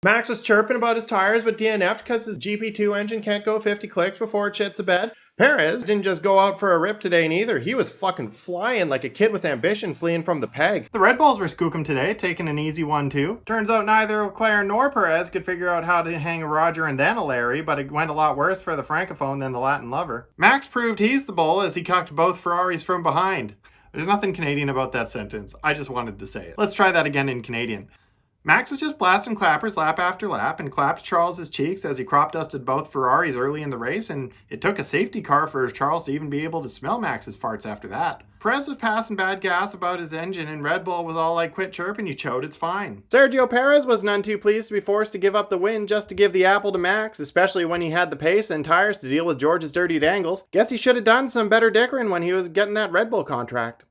Max was chirping about his tires, but DNF'd because his GP2 engine can't go 50 clicks before it shits the bed. Perez didn't just go out for a rip today neither. He was fucking flying like a kid with ambition fleeing from the peg. The Red Bulls were skookum today, taking an easy 1-2. Turns out neither Leclerc nor Perez could figure out how to hang a Roger and then a Larry, but it went a lot worse for the Francophone than the Latin lover. Max proved he's the bull as he cucked both Ferraris from behind. There's nothing Canadian about that sentence. I just wanted to say it. Let's try that again in Canadian. Max was just blasting clappers lap after lap and clapped Charles's cheeks as he crop dusted both Ferraris early in the race, and it took a safety car for Charles to even be able to smell Max's farts after that. Perez was passing bad gas about his engine, and Red Bull was all like, "Quit chirping, you chode, it's fine." Sergio Perez was none too pleased to be forced to give up the win just to give the apple to Max, especially when he had the pace and tires to deal with George's dirty dangles. Guess he should have done some better dickering when he was getting that Red Bull contract.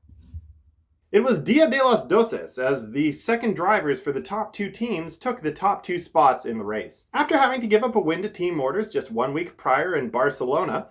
It was Dia de los Doses as the second drivers for the top two teams took the top two spots in the race. After having to give up a win to Team Motors just 1 week prior in Barcelona,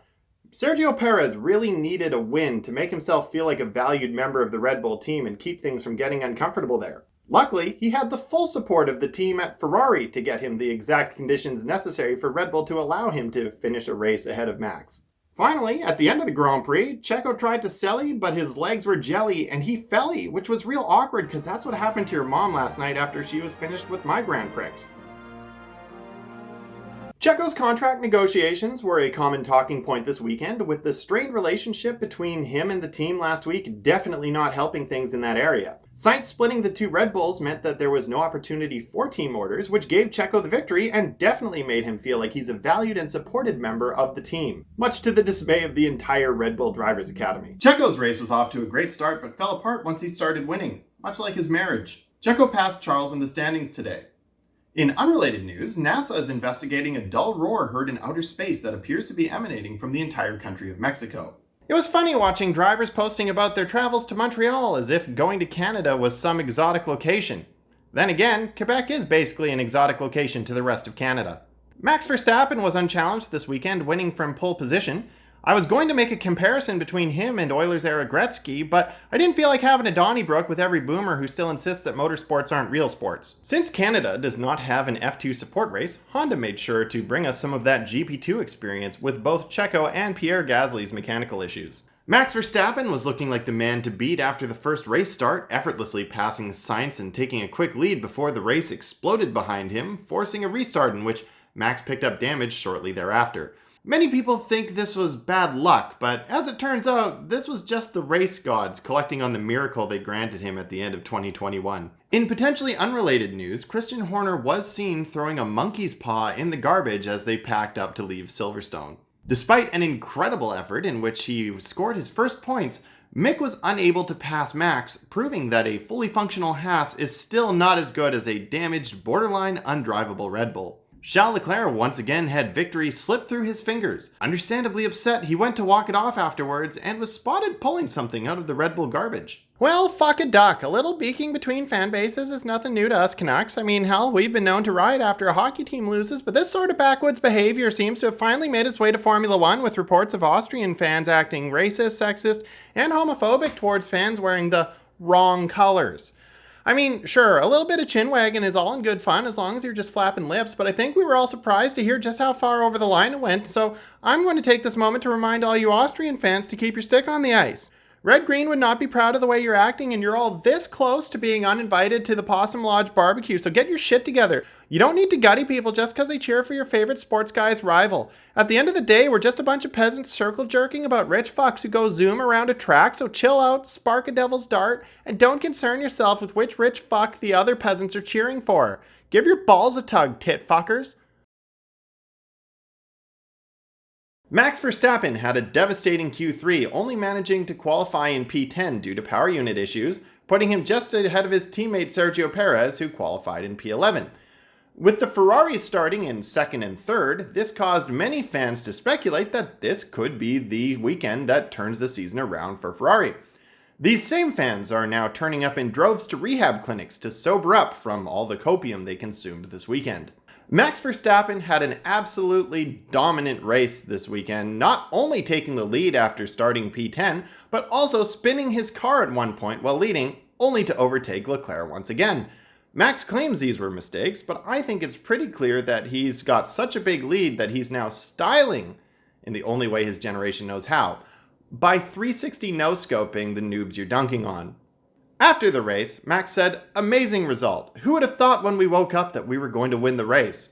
Sergio Perez really needed a win to make himself feel like a valued member of the Red Bull team and keep things from getting uncomfortable there. Luckily, he had the full support of the team at Ferrari to get him the exact conditions necessary for Red Bull to allow him to finish a race ahead of Max. Finally, at the end of the Grand Prix, Checo tried to selly, but his legs were jelly and he felly, which was real awkward because that's what happened to your mom last night after she was finished with my Grand Prix. Checo's contract negotiations were a common talking point this weekend, with the strained relationship between him and the team last week definitely not helping things in that area. Sainz splitting the two Red Bulls meant that there was no opportunity for Team Motors, which gave Checo the victory and definitely made him feel like he's a valued and supported member of the team, much to the dismay of the entire Red Bull Drivers Academy. Checo's race was off to a great start but fell apart once he started winning, much like his marriage. Checo passed Charles in the standings today. In unrelated news, NASA is investigating a dull roar heard in outer space that appears to be emanating from the entire country of Mexico. It was funny watching drivers posting about their travels to Montreal as if going to Canada was some exotic location. Then again, Quebec is basically an exotic location to the rest of Canada. Max Verstappen was unchallenged this weekend, winning from pole position. I was going to make a comparison between him and Oilers-era Gretzky, but I didn't feel like having a Donnybrook with every boomer who still insists that motorsports aren't real sports. Since Canada does not have an F2 support race, Honda made sure to bring us some of that GP2 experience with both Checo and Pierre Gasly's mechanical issues. Max Verstappen was looking like the man to beat after the first race start, effortlessly passing Sainz and taking a quick lead before the race exploded behind him, forcing a restart in which Max picked up damage shortly thereafter. Many people think this was bad luck, but as it turns out, this was just the race gods collecting on the miracle they granted him at the end of 2021. In potentially unrelated news, Christian Horner was seen throwing a monkey's paw in the garbage as they packed up to leave Silverstone. Despite an incredible effort in which he scored his first points, Mick was unable to pass Max, proving that a fully functional Haas is still not as good as a damaged, borderline undrivable Red Bull. Charles Leclerc once again had victory slip through his fingers. Understandably upset, he went to walk it off afterwards and was spotted pulling something out of the Red Bull garbage. Well, fuck a duck. A little beaking between fan bases is nothing new to us Canucks. I mean, hell, we've been known to riot after a hockey team loses, but this sort of backwoods behavior seems to have finally made its way to Formula One, with reports of Austrian fans acting racist, sexist, and homophobic towards fans wearing the wrong colors. I mean, sure, a little bit of chin wagging is all in good fun as long as you're just flapping lips, but I think we were all surprised to hear just how far over the line it went, so I'm going to take this moment to remind all you Austrian fans to keep your stick on the ice. Red Green would not be proud of the way you're acting, and you're all this close to being uninvited to the Possum Lodge barbecue, so get your shit together. You don't need to gutty people just because they cheer for your favorite sports guy's rival. At the end of the day, we're just a bunch of peasants circle jerking about rich fucks who go zoom around a track, so chill out, spark a devil's dart, and don't concern yourself with which rich fuck the other peasants are cheering for. Give your balls a tug, tit fuckers. Max Verstappen had a devastating Q3, only managing to qualify in P10 due to power unit issues, putting him just ahead of his teammate Sergio Perez, who qualified in P11. With the Ferraris starting in second and third, this caused many fans to speculate that this could be the weekend that turns the season around for Ferrari. These same fans are now turning up in droves to rehab clinics to sober up from all the copium they consumed this weekend. Max Verstappen had an absolutely dominant race this weekend, not only taking the lead after starting P10, but also spinning his car at one point while leading, only to overtake Leclerc once again. Max claims these were mistakes, but I think it's pretty clear that he's got such a big lead that he's now styling in the only way his generation knows how, by 360 no-scoping the noobs you're dunking on. After the race, Max said, "Amazing result. Who would have thought when we woke up that we were going to win the race?"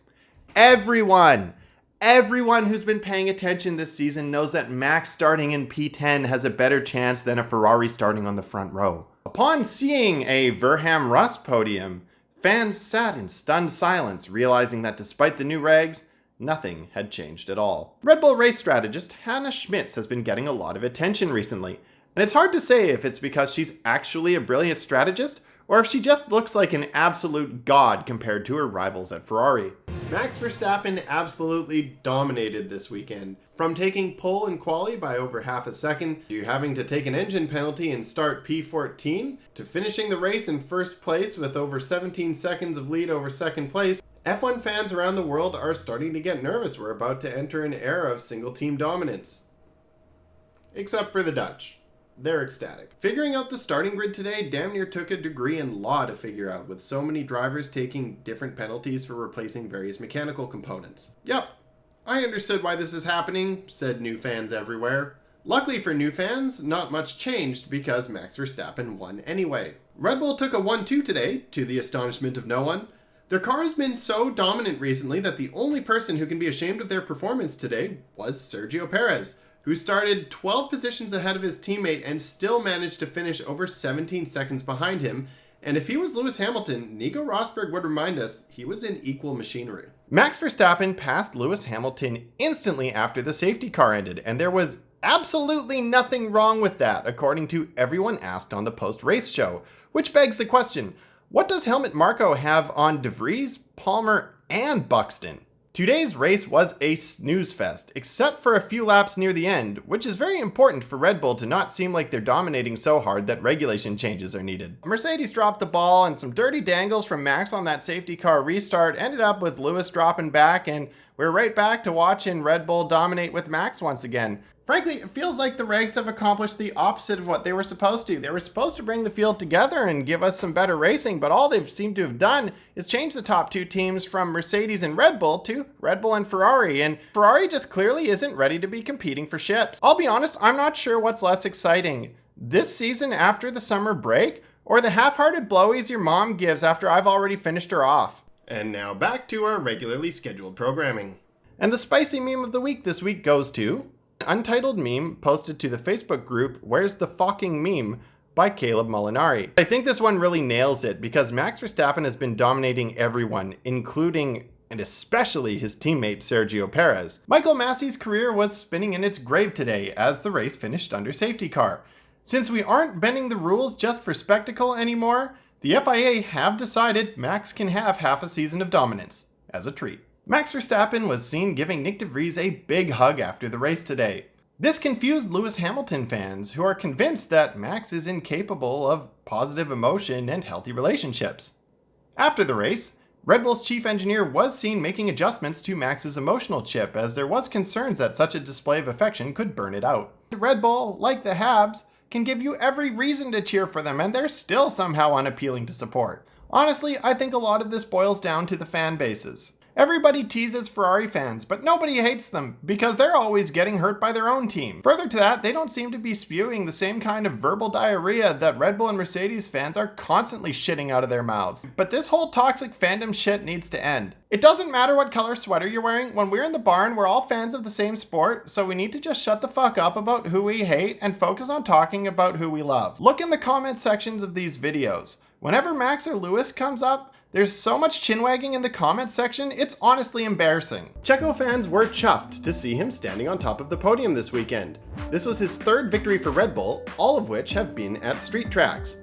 Everyone who's been paying attention this season knows that Max starting in P10 has a better chance than a Ferrari starting on the front row. Upon seeing a Verham-Rust podium, fans sat in stunned silence, realizing that despite the new regs, nothing had changed at all. Red Bull race strategist Hannah Schmitz has been getting a lot of attention recently, and it's hard to say if it's because she's actually a brilliant strategist or if she just looks like an absolute god compared to her rivals at Ferrari. Max Verstappen absolutely dominated this weekend. From taking pole in quali by over half a second, to having to take an engine penalty and start P14, to finishing the race in first place with over 17 seconds of lead over second place, F1 fans around the world are starting to get nervous. We're about to enter an era of single team dominance. Except for the Dutch. They're ecstatic. Figuring out the starting grid today damn near took a degree in law to figure out, with so many drivers taking different penalties for replacing various mechanical components. Yep, I understood why this is happening, said new fans everywhere. Luckily for new fans, not much changed because Max Verstappen won anyway. Red Bull took a 1-2 today, to the astonishment of no one. Their car has been so dominant recently that the only person who can be ashamed of their performance today was Sergio Perez, who started 12 positions ahead of his teammate and still managed to finish over 17 seconds behind him. And if he was Lewis Hamilton, Nico Rosberg would remind us he was in equal machinery. Max Verstappen passed Lewis Hamilton instantly after the safety car ended, and there was absolutely nothing wrong with that, according to everyone asked on the post-race show. Which begs the question, what does Helmut Marko have on De Vries, Palmer, and Buxton? Today's race was a snooze fest, except for a few laps near the end, which is very important for Red Bull to not seem like they're dominating so hard that regulation changes are needed. Mercedes dropped the ball, and some dirty dangles from Max on that safety car restart ended up with Lewis dropping back, and we're right back to watching Red Bull dominate with Max once again. Frankly, it feels like the regs have accomplished the opposite of what they were supposed to. They were supposed to bring the field together and give us some better racing, but all they've seemed to have done is change the top two teams from Mercedes and Red Bull to Red Bull and Ferrari, and Ferrari just clearly isn't ready to be competing for ships. I'll be honest, I'm not sure what's less exciting, this season after the summer break, or the half-hearted blowies your mom gives after I've already finished her off. And now back to our regularly scheduled programming. And the spicy meme of the week this week goes to untitled meme posted to the Facebook group Where's the Fucking Meme by Caleb Molinari. I think this one really nails it because Max Verstappen has been dominating everyone, including and especially his teammate Sergio Perez. Michael Massey's career was spinning in its grave today as the race finished under safety car. Since we aren't bending the rules just for spectacle anymore, the FIA have decided Max can have half a season of dominance as a treat. Max Verstappen was seen giving Nick de Vries a big hug after the race today. This confused Lewis Hamilton fans, who are convinced that Max is incapable of positive emotion and healthy relationships. After the race, Red Bull's chief engineer was seen making adjustments to Max's emotional chip, as there was concerns that such a display of affection could burn it out. Red Bull, like the Habs, can give you every reason to cheer for them, and they're still somehow unappealing to support. Honestly, I think a lot of this boils down to the fan bases. Everybody teases Ferrari fans, but nobody hates them because they're always getting hurt by their own team. Further to that, they don't seem to be spewing the same kind of verbal diarrhea that Red Bull and Mercedes fans are constantly shitting out of their mouths. But this whole toxic fandom shit needs to end. It doesn't matter what color sweater you're wearing. When we're in the barn, we're all fans of the same sport, so we need to just shut the fuck up about who we hate and focus on talking about who we love. Look in the comment sections of these videos. Whenever Max or Lewis comes up, there's so much chin-wagging in the comments section, it's honestly embarrassing. Checo fans were chuffed to see him standing on top of the podium this weekend. This was his third victory for Red Bull, all of which have been at street tracks.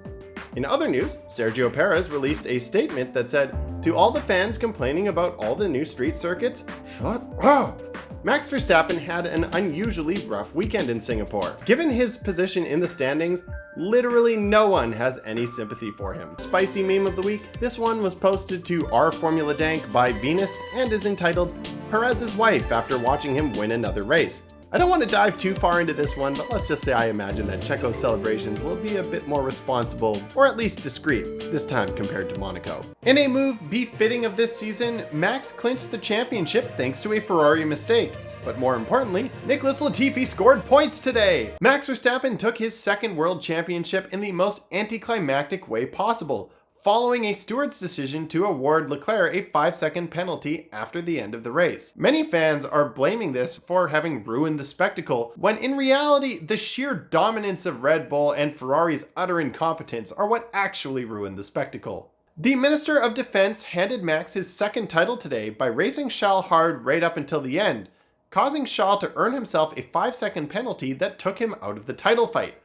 In other news, Sergio Perez released a statement that said, "To all the fans complaining about all the new street circuits, shut up." Max Verstappen had an unusually rough weekend in Singapore. Given his position in the standings, literally no one has any sympathy for him. Spicy meme of the week, this one was posted to R Formula Dank by Venus and is entitled Perez's Wife After Watching Him Win Another Race. I don't want to dive too far into this one, but let's just say I imagine that Checo's celebrations will be a bit more responsible, or at least discreet, this time compared to Monaco. In a move befitting of this season, Max clinched the championship thanks to a Ferrari mistake. But more importantly, Nicholas Latifi scored points today! Max Verstappen took his second world championship in the most anticlimactic way possible, following a steward's decision to award Leclerc a 5-second penalty after the end of the race. Many fans are blaming this for having ruined the spectacle, when in reality, the sheer dominance of Red Bull and Ferrari's utter incompetence are what actually ruined the spectacle. The Minister of Defense handed Max his second title today by racing Charles hard right up until the end, causing Charles to earn himself a 5-second penalty that took him out of the title fight.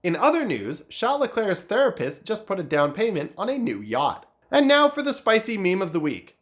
In other news, Charles Leclerc's therapist just put a down payment on a new yacht. And now for the spicy meme of the week.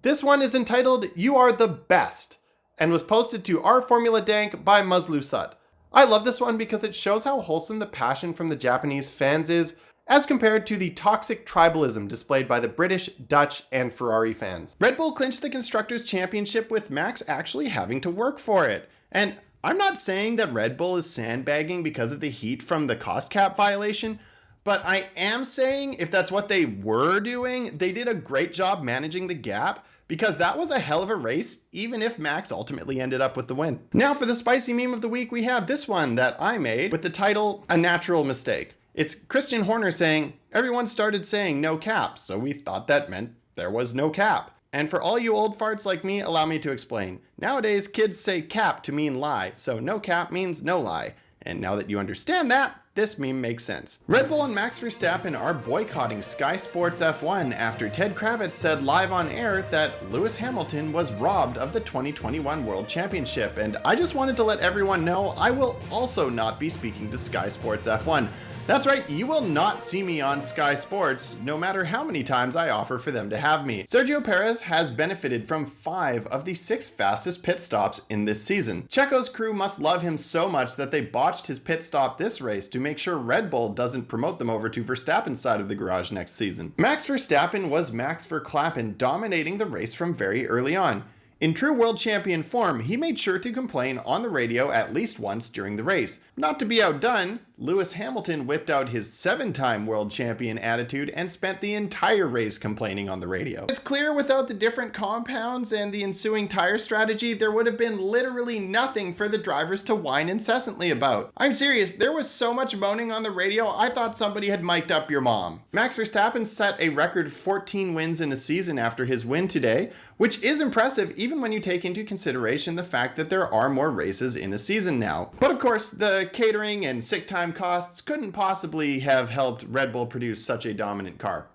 This one is entitled, "You Are the Best," and was posted to our Formula Dank by Muslu Sut. I love this one because it shows how wholesome the passion from the Japanese fans is, as compared to the toxic tribalism displayed by the British, Dutch, and Ferrari fans. Red Bull clinched the Constructors' Championship with Max actually having to work for it. And I'm not saying that Red Bull is sandbagging because of the heat from the cost cap violation, but I am saying if that's what they were doing, they did a great job managing the gap, because that was a hell of a race, even if Max ultimately ended up with the win. Now for the spicy meme of the week, we have this one that I made with the title, "A Natural Mistake." It's Christian Horner saying, "Everyone started saying no cap, so we thought that meant there was no cap." And for all you old farts like me, allow me to explain. Nowadays, kids say cap to mean lie, so no cap means no lie. And now that you understand that, this meme makes sense. Red Bull and Max Verstappen are boycotting Sky Sports F1 after Ted Kravitz said live on air that Lewis Hamilton was robbed of the 2021 World Championship. And I just wanted to let everyone know I will also not be speaking to Sky Sports F1. That's right, you will not see me on Sky Sports, no matter how many times I offer for them to have me. Sergio Perez has benefited from 5 of the 6 fastest pit stops in this season. Checo's crew must love him so much that they botched his pit stop this race to make sure Red Bull doesn't promote them over to Verstappen's side of the garage next season. Max Verstappen was Max Verklappen, dominating the race from very early on. In true world champion form, he made sure to complain on the radio at least once during the race. Not to be outdone, Lewis Hamilton whipped out his 7-time world champion attitude and spent the entire race complaining on the radio. It's clear without the different compounds and the ensuing tire strategy, there would have been literally nothing for the drivers to whine incessantly about. I'm serious, there was so much moaning on the radio, I thought somebody had mic'd up your mom. Max Verstappen set a record 14 wins in a season after his win today, which is impressive even when you take into consideration the fact that there are more races in a season now. But of course, the catering and sick time costs couldn't possibly have helped Red Bull produce such a dominant car.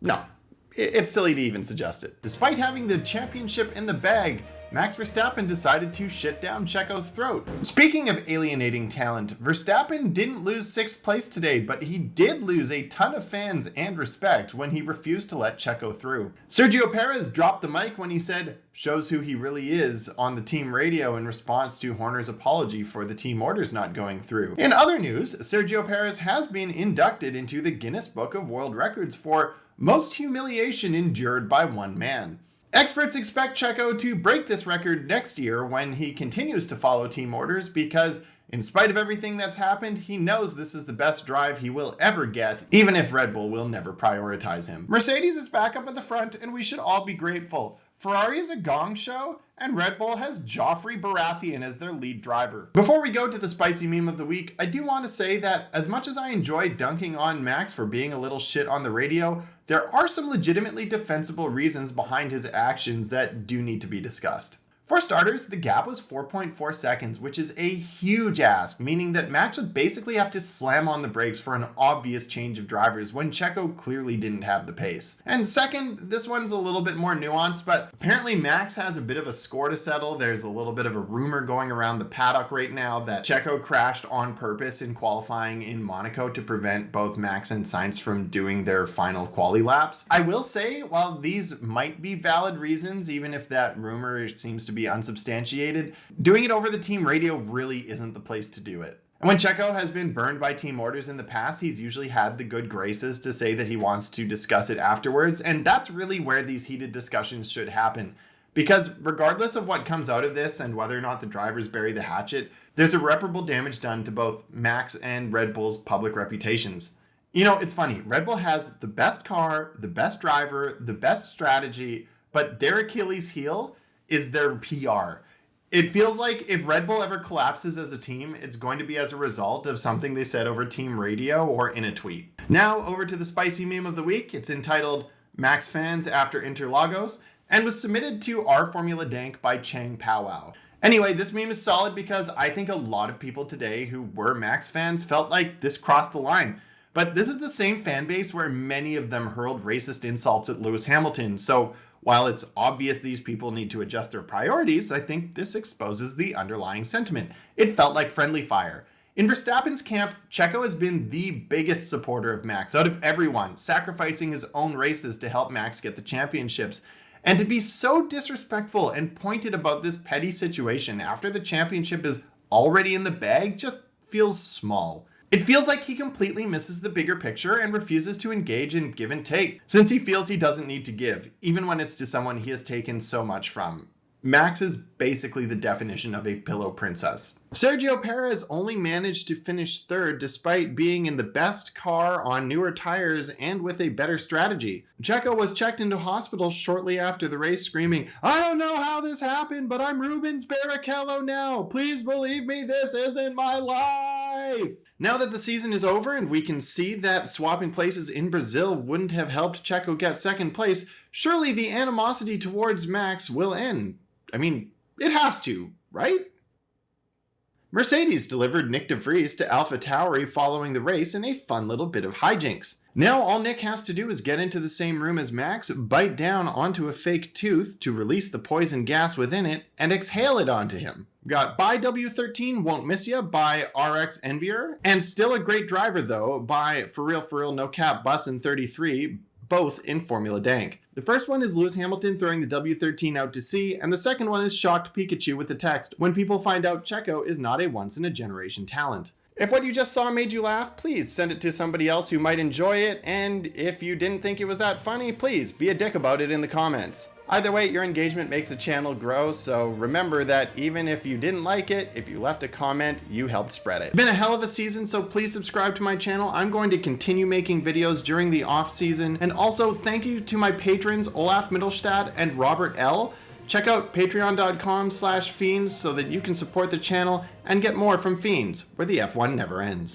No, it's silly to even suggest it. Despite having the championship in the bag, Max Verstappen decided to shit down Checo's throat. Speaking of alienating talent, Verstappen didn't lose 6th place today, but he did lose a ton of fans and respect when he refused to let Checo through. Sergio Perez dropped the mic when he said, "Shows who he really is," on the team radio in response to Horner's apology for the team orders not going through. In other news, Sergio Perez has been inducted into the Guinness Book of World Records for most humiliation endured by one man. Experts expect Checo to break this record next year when he continues to follow team orders, because in spite of everything that's happened, he knows this is the best drive he will ever get, even if Red Bull will never prioritize him. Mercedes is back up at the front, and we should all be grateful. Ferrari is a gong show, and Red Bull has Joffrey Baratheon as their lead driver. Before we go to the spicy meme of the week, I do want to say that as much as I enjoy dunking on Max for being a little shit on the radio, there are some legitimately defensible reasons behind his actions that do need to be discussed. For starters, the gap was 4.4 seconds, which is a huge ask, meaning that Max would basically have to slam on the brakes for an obvious change of drivers when Checo clearly didn't have the pace. And second, this one's a little bit more nuanced, but apparently Max has a bit of a score to settle. There's a little bit of a rumor going around the paddock right now that Checo crashed on purpose in qualifying in Monaco to prevent both Max and Sainz from doing their final quali laps. I will say, while these might be valid reasons, even if that rumor seems to be unsubstantiated, doing it over the team radio really isn't the place to do it. And when Checo has been burned by team orders in the past, he's usually had the good graces to say that he wants to discuss it afterwards, and that's really where these heated discussions should happen. Because regardless of what comes out of this and whether or not the drivers bury the hatchet, there's irreparable damage done to both Max and Red Bull's public reputations. You know, it's funny. Red Bull has the best car, the best driver, the best strategy, but their Achilles heel is their PR. It feels like if Red Bull ever collapses as a team, it's going to be as a result of something they said over team radio or in a tweet. Now, over to the spicy meme of the week. It's entitled Max Fans After Interlagos and was submitted to Our Formula Dank by Chang Powwow. Anyway, this meme is solid because I think a lot of people today who were Max fans felt like this crossed the line. But this is the same fan base where many of them hurled racist insults at Lewis Hamilton. So while it's obvious these people need to adjust their priorities, I think this exposes the underlying sentiment. It felt like friendly fire. In Verstappen's camp, Checo has been the biggest supporter of Max out of everyone, sacrificing his own races to help Max get the championships. And to be so disrespectful and pointed about this petty situation after the championship is already in the bag just feels small. It feels like he completely misses the bigger picture and refuses to engage in give and take, since he feels he doesn't need to give, even when it's to someone he has taken so much from. Max is basically the definition of a pillow princess. Sergio Perez only managed to finish third despite being in the best car on newer tires and with a better strategy. Checo was checked into hospital shortly after the race screaming, "I don't know how this happened, but I'm Rubens Barrichello now. Please believe me, this isn't my life." Now that the season is over and we can see that swapping places in Brazil wouldn't have helped Checo get second place, surely the animosity towards Max will end. I mean, it has to, right? Mercedes delivered Nick de Vries to AlphaTauri following the race in a fun little bit of hijinks. Now all Nick has to do is get into the same room as Max, bite down onto a fake tooth to release the poison gas within it, and exhale it onto him. Got By W13 Won't Miss Ya by RX Envier, and Still a Great Driver Though by For Real No Cap Bussin' 33, both in Formula Dank. The first one is Lewis Hamilton throwing the W13 out to sea, and the second one is Shocked Pikachu with the text, "When people find out Checo is not a once-in-a-generation talent." If what you just saw made you laugh, please send it to somebody else who might enjoy it, and if you didn't think it was that funny, please be a dick about it in the comments. Either way, your engagement makes the channel grow, so remember that even if you didn't like it, if you left a comment, you helped spread it. It's been a hell of a season, so please subscribe to my channel. I'm going to continue making videos during the off season, and also thank you to my patrons Olaf Mittelstadt and Robert L. Check out patreon.com/Fiends so that you can support the channel and get more from Fiends, where the F1 never ends.